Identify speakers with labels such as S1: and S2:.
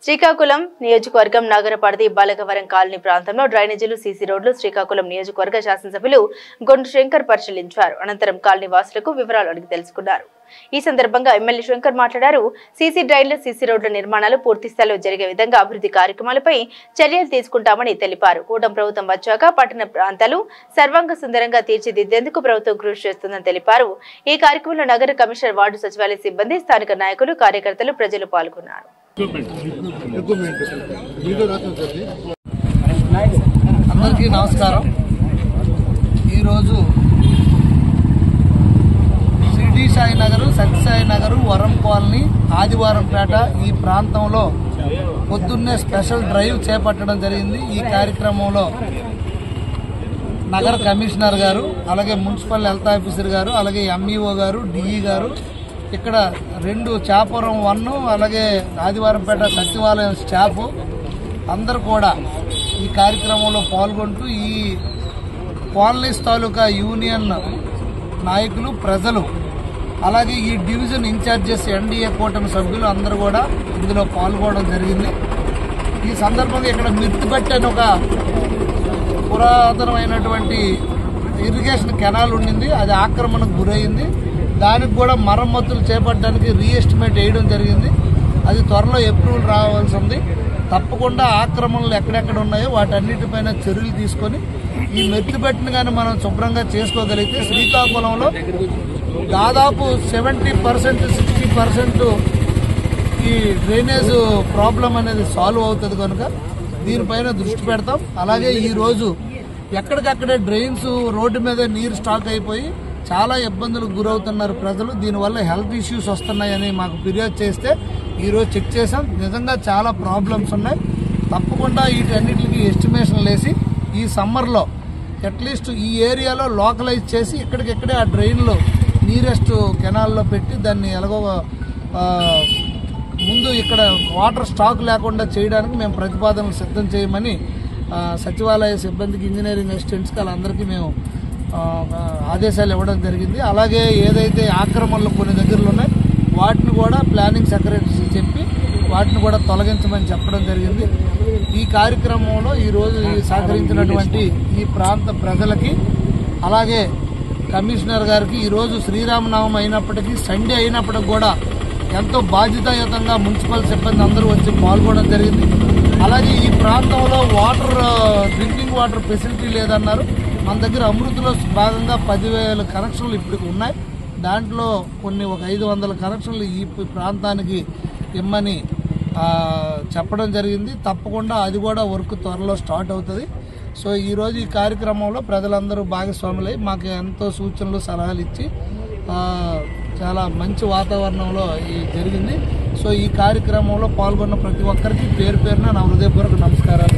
S1: శ్రీకాకుళం నియోజకవర్గం నగరపరిధి బాలకవరం కాలనీ ప్రాంతంలో డ్రైనేజీలు సీసీ రోడ్లు శ్రీకాకుళం నియోజకవర్గ శాసనసభ్యులు గొంటు శంకర్ పరిశీలించారు. అనంతరం కాలనీ వాసులకు వివరాలు అడిగి తెలుసుకున్నారు. ఈ సందర్భంగా ఎమ్మెల్యే శంకర్ మాట్లాడారు. సీసీ డ్రైన్లు సీసీ రోడ్ల నిర్మాణాలు పూర్తి స్థాయిలో జరిగే విధంగా అభివృద్ధి కార్యక్రమాలపై చర్యలు తీసుకుంటామని తెలిపారు. కూటమి ప్రభుత్వం వచ్చాక పట్టణ ప్రాంతాలు సర్వాంగ సుందరంగా తీర్చిదిద్దేందుకు ప్రభుత్వం కృషి చేస్తుందని తెలిపారు. ఈ కార్యక్రమంలో నగర కమిషనర్, వార్డు సచివాలయ సిబ్బంది, స్థానిక నాయకులు, కార్యకర్తలు, ప్రజలు పాల్గొన్నారు.
S2: అందరికీ నమస్కారం. ఈరోజు షిరిడి సాయి నగర్, సత్యసాయి నగర్, వరం కాలనీ, ఆదివారంపేట ఈ ప్రాంతంలో పొద్దున్నే స్పెషల్ డ్రైవ్ చేపట్టడం జరిగింది. ఈ కార్యక్రమంలో నగర కమిషనర్ గారు, అలాగే మున్సిపల్ హెల్త్ ఆఫీసర్ గారు, అలాగే ఎంఈఓ గారు, డిఈ గారు, ఇక్కడ 2 చాపురం 1 అలాగే ఆదివారంపేట సచివాలయం స్టాఫ్ అందరూ కూడా ఈ కార్యక్రమంలో పాల్గొంటూ ఈ కాలనీస్ తాలూకా యూనియన్ నాయకులు, ప్రజలు, అలాగే ఈ డివిజన్ ఇన్ఛార్జెస్, ఎన్డీఏ కూటమి సభ్యులు అందరూ కూడా ఇందులో పాల్గొనడం జరిగింది. ఈ సందర్భంగా ఇక్కడ మిర్తిపట్టి అని ఒక పురాతనమైనటువంటి ఇరిగేషన్ కెనాల్ ఉండింది, అది ఆక్రమణకు గురైంది. దానికి కూడా మరమ్మతులు చేపట్టడానికి రీఎస్టిమేట్ వేయడం జరిగింది. అది త్వరలో అప్రూవల్ రావాల్సి ఉంది. తప్పకుండా ఆక్రమణలు ఎక్కడెక్కడ ఉన్నాయో వాటన్నిటిపైన చర్యలు తీసుకొని ఈ మెట్టిపెట్టిన కానీ మనం శుభ్రంగా చేసుకోగలిగితే శ్రీకాకుళంలో దాదాపు 70% 60% ఈ డ్రైనేజ్ ప్రాబ్లం అనేది సాల్వ్ అవుతుంది. కనుక దీనిపైన దృష్టి పెడతాం. అలాగే ఈరోజు ఎక్కడికక్కడే డ్రైన్స్ రోడ్డు మీద నీరు స్టాక్ అయిపోయి చాలా ఇబ్బందులకు గురవుతున్నారు ప్రజలు. దీనివల్ల హెల్త్ ఇష్యూస్ వస్తున్నాయని మాకు ఫిర్యాదు చేస్తే ఈరోజు చెక్ చేసాం. నిజంగా చాలా ప్రాబ్లమ్స్ ఉన్నాయి. తప్పకుండా వీటన్నిటికి ఎస్టిమేషన్లు వేసి ఈ సమ్మర్లో అట్లీస్ట్ ఈ ఏరియాలో లోకలైజ్ చేసి ఇక్కడికిక్కడే ఆ డ్రైన్లు నియరెస్ట్ కెనాల్లో పెట్టి దాన్ని ఎలాగో ముందు ఇక్కడ వాటర్ స్టాక్ లేకుండా చేయడానికి మేము ప్రతిపాదనలు సిద్ధం చేయమని సచివాలయ సిబ్బందికి, ఇంజనీరింగ్ అసిస్టెంట్స్కి వాళ్ళందరికీ మేము ఆదేశాలు ఇవ్వడం జరిగింది. అలాగే ఏదైతే ఆక్రమణలు కొన్ని దగ్గరలో ఉన్నాయి వాటిని కూడా ప్లానింగ్ సెక్రటరీ చెప్పి వాటిని కూడా తొలగించమని చెప్పడం జరిగింది. ఈ కార్యక్రమంలో ఈరోజు సహకరించినటువంటి ఈ ప్రాంత ప్రజలకి, అలాగే కమిషనర్ గారికి, ఈరోజు శ్రీరామనవమి అయినప్పటికీ, సండే అయినప్పటికీ కూడా ఎంతో బాధ్యతాయుతంగా మున్సిపల్ సిబ్బంది అందరూ వచ్చి పాల్గొనడం జరిగింది. అలాగే ఈ ప్రాంతంలో డ్రింకింగ్ వాటర్ ఫెసిలిటీ లేదన్నారు. మన దగ్గర అమృతలో భాగంగా 10,000 కనెక్షన్లు ఇప్పటికి ఉన్నాయి. దాంట్లో కొన్ని ఒక 500 కనెక్షన్లు ఈ ప్రాంతానికి ఇమ్మని చెప్పడం జరిగింది. తప్పకుండా అది కూడా వర్క్ త్వరలో స్టార్ట్ అవుతుంది. సో ఈరోజు ఈ కార్యక్రమంలో ప్రజలందరూ భాగస్వాములై మాకు ఎంతో సూచనలు, సలహాలు ఇచ్చి చాలా మంచి వాతావరణంలో జరిగింది. సో ఈ కార్యక్రమంలో పాల్గొన్న ప్రతి ఒక్కరికి పేరు పేరున నా హృదయపూర్వక నమస్కారాలు.